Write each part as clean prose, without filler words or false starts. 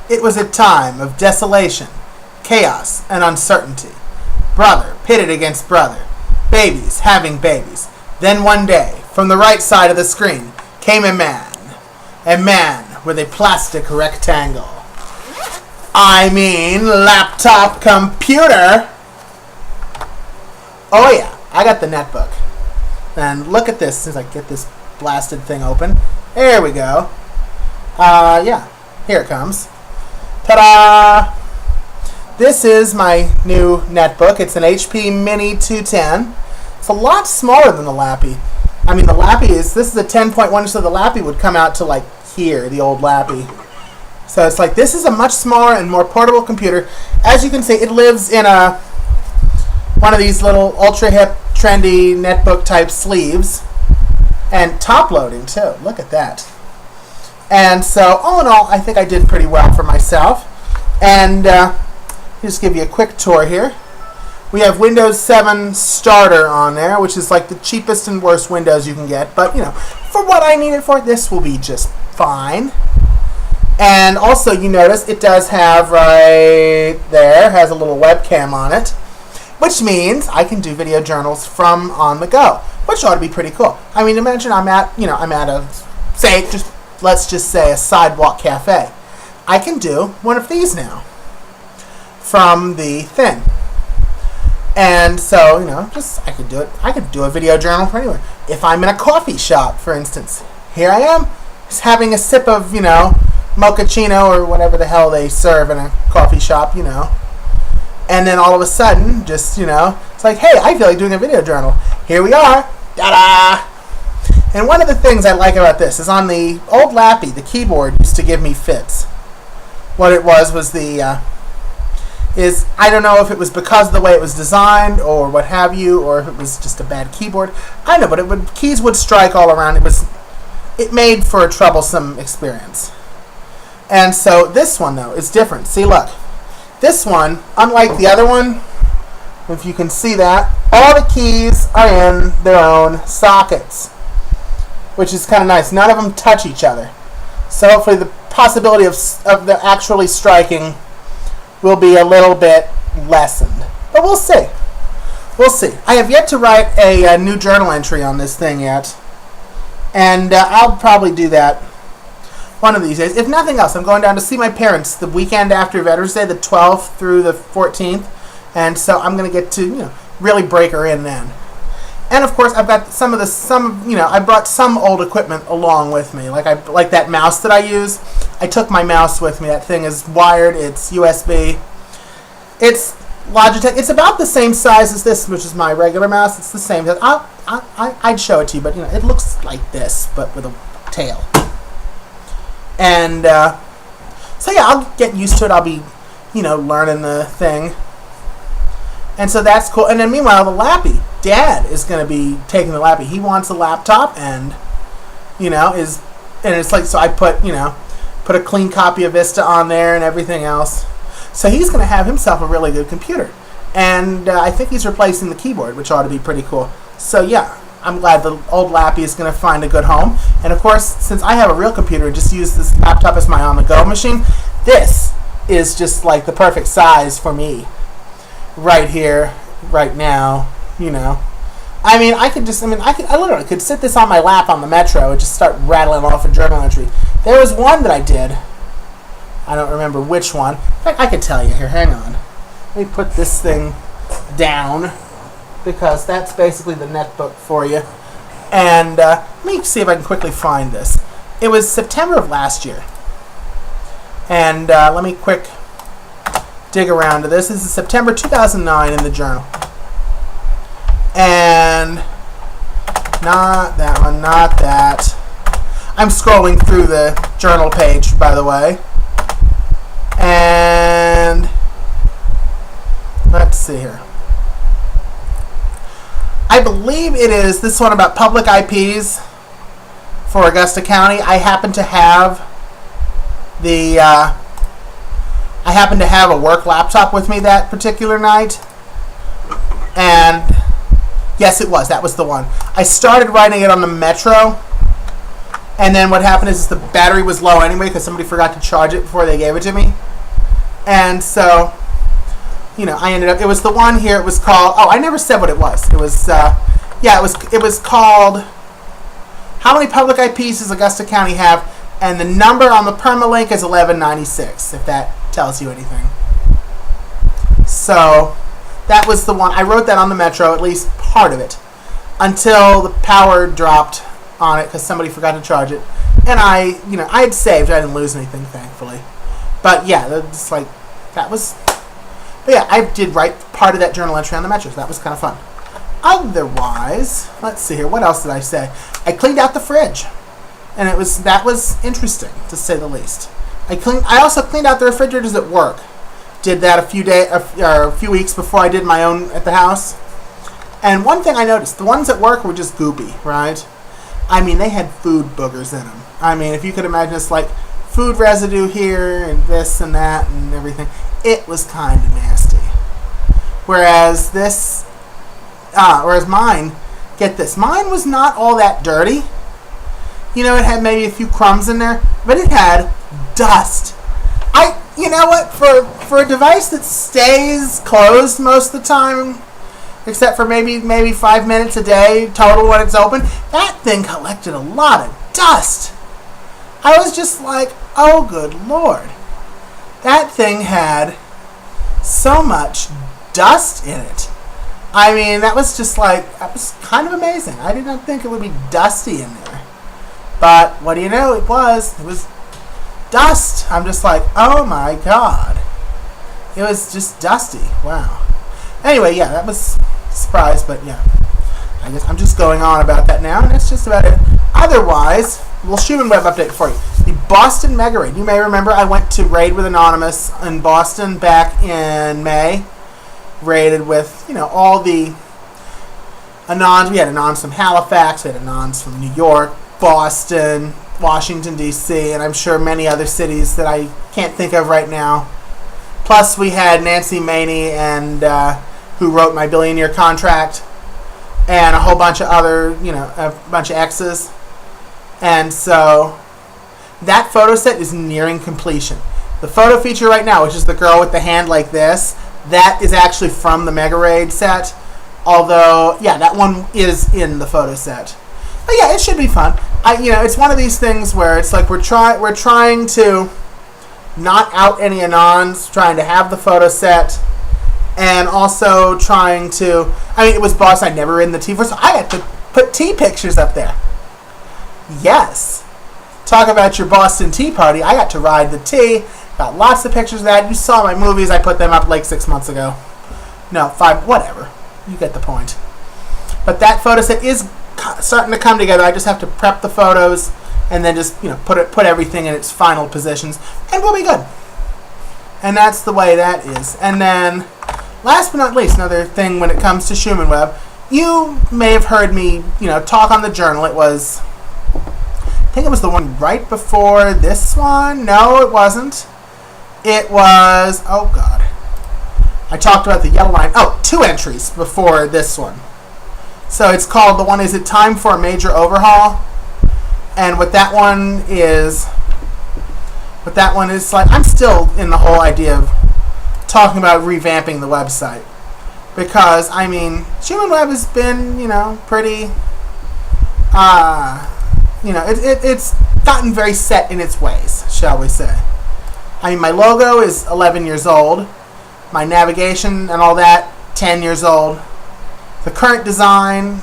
It was a time of desolation, chaos, and uncertainty. Brother pitted against brother, babies having babies. Then one day, from the right side of the screen, came a man with a plastic rectangle. I mean, laptop computer. Oh yeah, I got the netbook. And look at this, as I get this blasted thing open. There we go. Yeah, here it comes. Ta-da! This is my new netbook. It's an HP Mini 210. It's a lot smaller than the Lappy. I mean, the Lappy this is a 10.1, so the Lappy would come out to like here, the old Lappy. So it's like, this is a much smaller and more portable computer. As you can see, it lives in one of these little ultra hip, trendy netbook type sleeves. And top loading too. Look at that. And so, all in all, I think I did pretty well for myself. And just give you a quick tour here. We have Windows 7 Starter on there, which is like the cheapest and worst Windows you can get. But, you know, for what I need it for, this will be just fine. And also, you notice it does have right there, has a little webcam on it, which means I can do video journals from on the go, which ought to be pretty cool. I mean, imagine I'm at a, let's just say a sidewalk cafe. I can do one of these now from the thing. And so, you know, I could do it. I could do a video journal from anywhere. If I'm in a coffee shop, for instance, here I am, just having a sip of, you know, mochaccino or whatever the hell they serve in a coffee shop, you know. And then all of a sudden, just, you know, it's like, hey, I feel like doing a video journal. Here we are. Ta-da! And one of the things I like about this is on the old Lappy, the keyboard used to give me fits. What it was I don't know if it was because of the way it was designed or what have you, or if it was just a bad keyboard. I don't know, but keys would strike all around. It made for a troublesome experience. And so this one, though, is different. See, look. This one, unlike the other one, if you can see that, all the keys are in their own sockets, which is kind of nice. None of them touch each other. So hopefully the possibility of the actually striking will be a little bit lessened. But we'll see. We'll see. I have yet to write a new journal entry on this thing yet. And I'll probably do that one of these days. If nothing else, I'm going down to see my parents the weekend after Veterans Day, the 12th through the 14th. And so I'm going to get to, you know, really break her in then. And of course, I've got I brought some old equipment along with me. Like that mouse that I use. I took my mouse with me. That thing is wired. It's USB. It's Logitech. It's about the same size as this, which is my regular mouse. It's the same. I'd show it to you, but you know, it looks like this, but with a tail. And so yeah, I'll get used to it. I'll be, you know, learning the thing. And so that's cool. And then meanwhile, the Lappy, Dad is going to be taking the Lappy. He wants a laptop, and you know, it's like, so I put a clean copy of Vista on there and everything else. So he's going to have himself a really good computer. And I think he's replacing the keyboard, which ought to be pretty cool. So yeah, I'm glad the old Lappy is going to find a good home. And of course, since I have a real computer and just use this laptop as my on-the-go machine, this is just like the perfect size for me right here, right now, you know. I mean, I literally could sit this on my lap on the metro and just start rattling off a journal entry. There was one that I did. I don't remember which one. In fact, I could tell you here. Hang on. Let me put this thing down, because that's basically the netbook for you. And let me see if I can quickly find this. It was September of last year. And let me quick dig around to this. This is September 2009 in the journal. And not that one, not that. I'm scrolling through the journal page, by the way. And let's see here. I believe it is this one about public IPs for Augusta County. I happen to have a work laptop with me that particular night. And yes, it was. That was the one. I started writing it on the Metro, And then what happened is the battery was low anyway because somebody forgot to charge it before they gave it to me. And so, I ended up, it was the one here, it was called, I never said what it was. It was, it was called, how many public IPs does Augusta County have? And the number on the permalink is 1196, if that tells you anything. So, that was the one. I wrote that on the Metro, at least part of it, until the power dropped on it because somebody forgot to charge it. And I had saved. I didn't lose anything, thankfully. But yeah, that's like, that was... But yeah, I did write part of that journal entry on the Metro, so that was kind of fun. Otherwise, let's see here. What else did I say? I cleaned out the fridge. And that was interesting, to say the least. I also cleaned out the refrigerators at work. Did that a few weeks before I did my own at the house. And one thing I noticed, the ones at work were just goopy, right? I mean, they had food boogers in them. I mean, if you could imagine, it's like food residue here and this and that and everything. It was kind of nasty. Whereas mine, get this, mine was not all that dirty. It had maybe a few crumbs in there, but it had dust. You know what? For a device that stays closed most of the time, except for maybe 5 minutes a day total when it's open, that thing collected a lot of dust. I was just like, oh good Lord. That thing had so much dust in it. I mean, that was kind of amazing. I did not think it would be dusty in there. But what do you know? It was dust. I'm just like, oh my God. It was just dusty. Wow. Anyway, yeah, that was a surprise, but yeah. I guess I'm just going on about that now, and that's just about it. Otherwise, little Schumin Web update for you. The Boston Megaraid. You may remember I went to Raid with Anonymous in Boston back in May. Raided with, all the Anons. We had Anons from Halifax, we had Anons from New York, Boston, Washington, D.C., and I'm sure many other cities that I can't think of right now. Plus, we had Nancy Maney, and who wrote my billion-year contract, and a whole bunch of other, a bunch of X's. And so, that photo set is nearing completion. The photo feature right now, which is the girl with the hand like this, that is actually from the Megaraid set. Although, yeah, that one is in the photo set. But yeah, it should be fun. It's one of these things where it's like we're trying to not out any Anons, trying to have the photo set, and also trying to... it was Boston. I'd never ridden the T before, so I got to put T pictures up there. Yes. Talk about your Boston Tea Party. I got to ride the T. Got lots of pictures of that. You saw my movies. I put them up like 6 months ago. No, 5, whatever. You get the point. But that photo set is starting to come together. I just have to prep the photos and then just put everything in its final positions, and we'll be good. And that's the way that is. And then, last but not least, another thing when it comes to Schumin Web, you may have heard me, talk on the journal. I think it was the one right before this one. No, it wasn't. It was, oh God. I talked about the yellow line. 2 entries before this one. So it's called, the one is It Time for a Major Overhaul? And what that one is like, I'm still in the whole idea of talking about revamping the website. Because, Schumin Web has been, pretty, it's gotten very set in its ways, shall we say. My logo is 11 years old. My navigation and all that, 10 years old. The current design,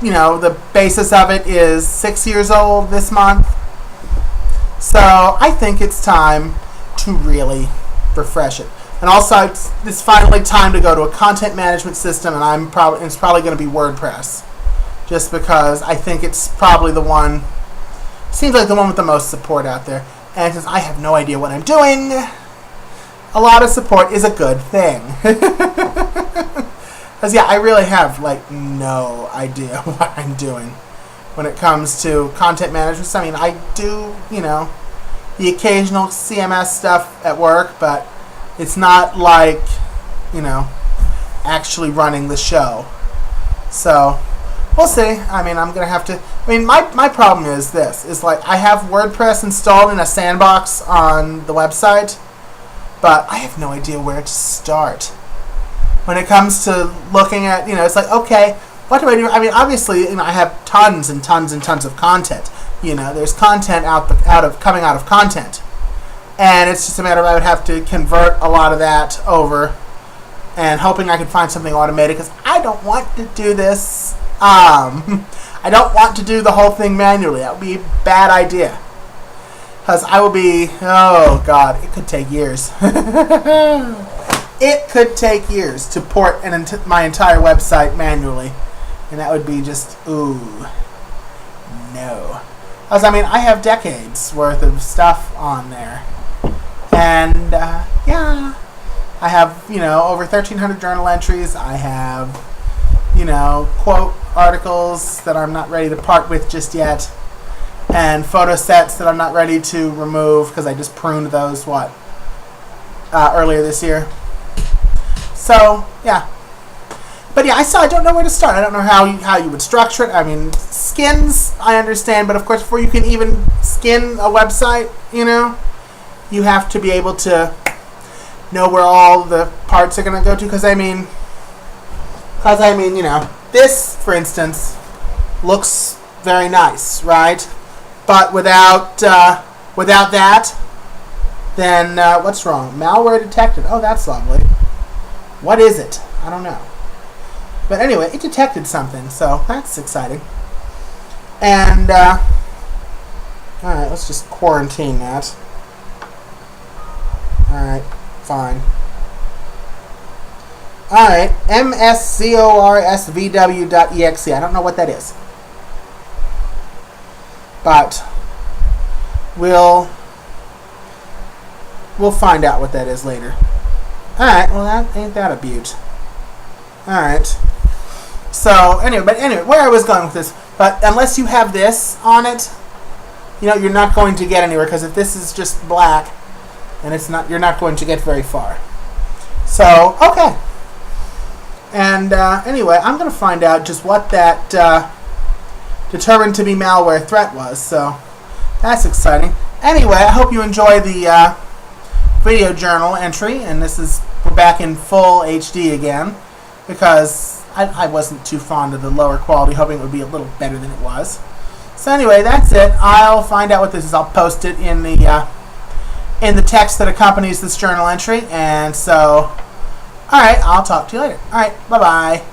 the basis of it is 6 years old this month. So I think it's time to really refresh it. And also, it's finally time to go to a content management system, and it's probably going to be WordPress. Just because I think it's probably the one, seems like the one with the most support out there. And since I have no idea what I'm doing, a lot of support is a good thing. Because, yeah, I really have, no idea what I'm doing when it comes to content management. I do, the occasional CMS stuff at work, but it's not like, actually running the show. So, we'll see. I mean, I'm gonna have to. I mean, my problem is this: is like I have WordPress installed in a sandbox on the website, but I have no idea where to start. When it comes to looking at, it's like, okay, what do I do? I mean, obviously, I have tons and tons and tons of content. There's content coming out of content, and it's just a matter of I would have to convert a lot of that over, and hoping I could find something automated because I don't want to do this. I don't want to do the whole thing manually. That would be a bad idea. Because I will be, oh God, it could take years. It could take years to port my entire website manually. And that would be just, ooh, no. Because, I mean, I have decades worth of stuff on there. And, yeah, I have, over 1,300 journal entries. I have, quote articles that I'm not ready to part with just yet. And photo sets that I'm not ready to remove because I just pruned those, earlier this year. So, yeah. But yeah, I don't know where to start. I don't know how you would structure it. I mean, skins, I understand. But of course, before you can even skin a website, you have to be able to know where all the parts are going to go to. Because, this, for instance, looks very nice, right? But without that, then what's wrong? Malware detected. Oh, that's lovely. What is it? I don't know. But anyway, it detected something, so that's exciting. And, alright, let's just quarantine that. Alright, fine. Alright, MSCORSVW.EXE. I don't know what that is. But we'll find out what that is later. Alright, well, ain't that a beaut. Alright. So, anyway, where I was going with this, but unless you have this on it, you're not going to get anywhere, because if this is just black, then you're not going to get very far. So, okay. And, anyway, I'm going to find out just what that, determined to be malware threat was, so that's exciting. Anyway, I hope you enjoy the, video journal entry, and we're back in full HD again, because I wasn't too fond of the lower quality, hoping it would be a little better than it was. So anyway, that's it. I'll find out what this is. I'll post it in the text that accompanies this journal entry, and so, alright, I'll talk to you later. Alright, bye-bye.